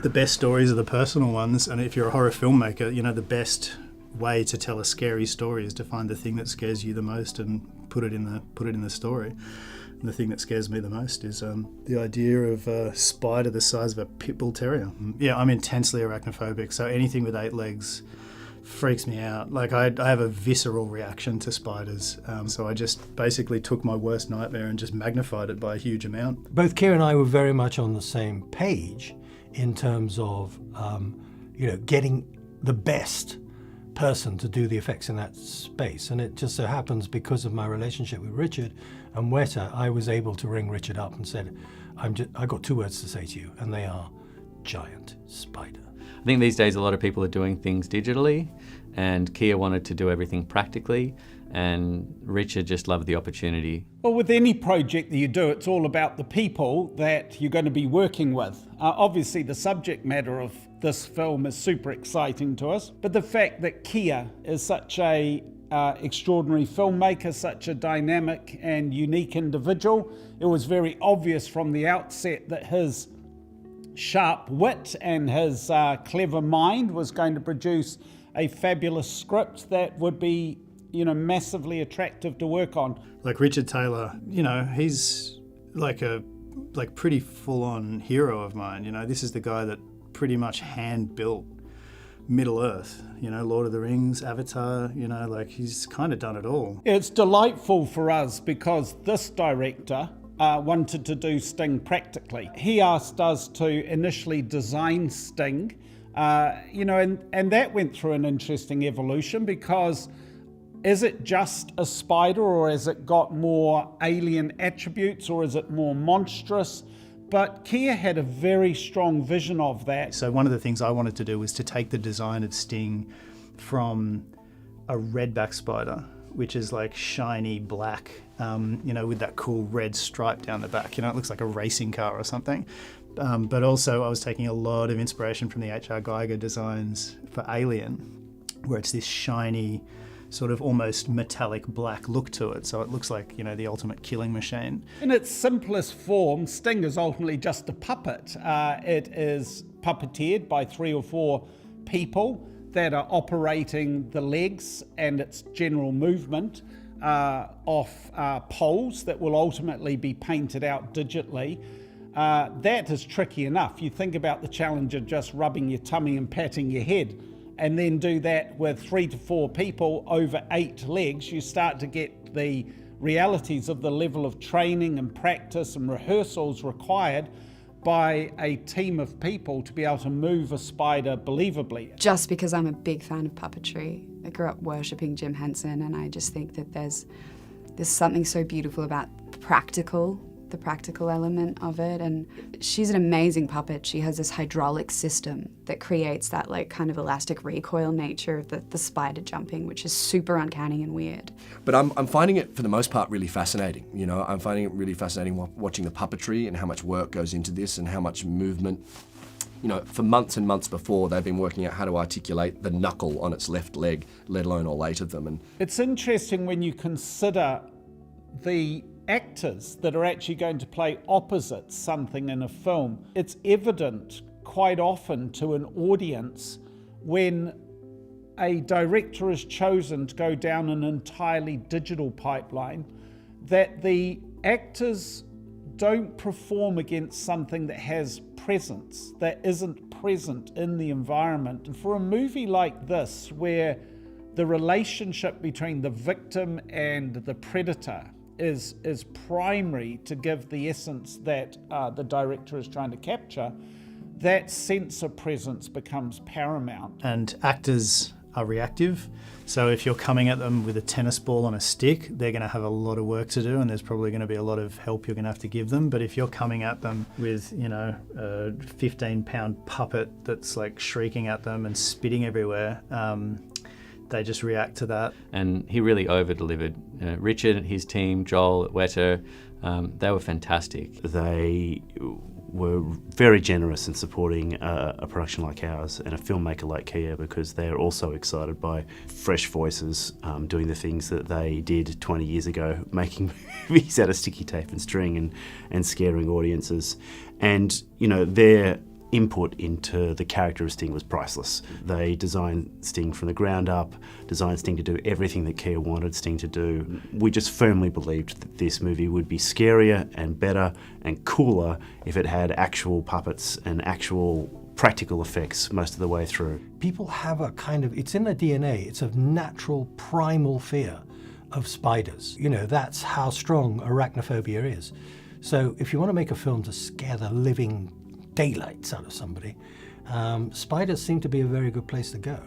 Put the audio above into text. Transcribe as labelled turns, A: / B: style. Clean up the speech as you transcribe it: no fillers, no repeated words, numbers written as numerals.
A: The best stories are the personal ones, and if you're a horror filmmaker, you know, the best way to tell a scary story is to find the thing that scares you the most and put it in the story. And the thing that scares me the most is the idea of a spider the size of a pit bull terrier. Yeah, I'm intensely arachnophobic, so anything with 8 legs freaks me out. Like I have a visceral reaction to spiders, so I just basically took my worst nightmare and just magnified it by a huge amount.
B: Both Keir and I were very much on the same page in terms of getting the best person to do the effects in that space. And it just so happens, because of my relationship with Richard and Weta, I was able to ring Richard up and said, I got 2 words to say to you, and they are giant spider.
C: I think these days a lot of people are doing things digitally, and Keir wanted to do everything practically, and Richard just loved the opportunity.
D: Well, with any project that you do, it's all about the people that you're going to be working with. Obviously, the subject matter of this film is super exciting to us, but the fact that Keir is such a extraordinary filmmaker, such a dynamic and unique individual, it was very obvious from the outset that his sharp wit and his clever mind was going to produce a fabulous script that would be, massively attractive to work on.
A: Like Richard Taylor, he's like pretty full-on hero of mine. This is the guy that pretty much hand-built Middle-earth, Lord of the Rings, Avatar, he's kind of done it all.
D: It's delightful for us because this director wanted to do Sting practically. He asked us to initially design Sting, and that went through an interesting evolution, because is it just a spider, or has it got more alien attributes, or is it more monstrous? But Keir had a very strong vision of that.
A: So one of the things I wanted to do was to take the design of Sting from a redback spider, which is like shiny black, with that cool red stripe down the back. It looks like a racing car or something. But also I was taking a lot of inspiration from the H.R. Geiger designs for Alien, where it's this shiny, sort of almost metallic black look to it. So it looks like, the ultimate killing machine.
D: In its simplest form, Sting is ultimately just a puppet. It is puppeteered by 3 or 4 people that are operating the legs and its general movement off poles that will ultimately be painted out digitally. That is tricky enough. You think about the challenge of just rubbing your tummy and patting your head, and then do that with 3 to 4 people over 8 legs. You start to get the realities of the level of training and practice and rehearsals required by a team of people to be able to move a spider believably.
E: Just because I'm a big fan of puppetry, I grew up worshipping Jim Henson, and I just think that there's something so beautiful about the practical element of it. And she's an amazing puppet. She has this hydraulic system that creates that kind of elastic recoil nature of the spider jumping, which is super uncanny and weird.
F: But I'm finding it, for the most part, really fascinating. I'm finding it really fascinating watching the puppetry and how much work goes into this and how much movement. For months and months before, they've been working out how to articulate the knuckle on its left leg, let alone all 8 of them. And
D: it's interesting when you consider the actors that are actually going to play opposite something in a film. It's evident quite often to an audience when a director is chosen to go down an entirely digital pipeline that the actors don't perform against something that has presence, that isn't present in the environment. And for a movie like this, where the relationship between the victim and the predator is primary to give the essence that the director is trying to capture, that sense of presence becomes paramount.
A: And actors are reactive, so if you're coming at them with a tennis ball on a stick, they're going to have a lot of work to do, and there's probably going to be a lot of help you're going to have to give them. But if you're coming at them with, a 15-pound puppet that's like shrieking at them and spitting everywhere, they just react to that.
C: And he really over-delivered. Richard and his team, Joel, Wetter, they were fantastic.
G: They were very generous in supporting a production like ours and a filmmaker like Kia, because they're also excited by fresh voices doing the things that they did 20 years ago, making movies out of sticky tape and string and scaring audiences. And, you know, their input into the character of Sting was priceless. They designed Sting from the ground up, designed Sting to do everything that Kia wanted Sting to do. We just firmly believed that this movie would be scarier and better and cooler if it had actual puppets and actual practical effects most of the way through.
B: People have a kind of, it's in their DNA, it's a natural primal fear of spiders. You know, that's how strong arachnophobia is. So if you want to make a film to scare the living daylights out of somebody, spiders seem to be a very good place to go.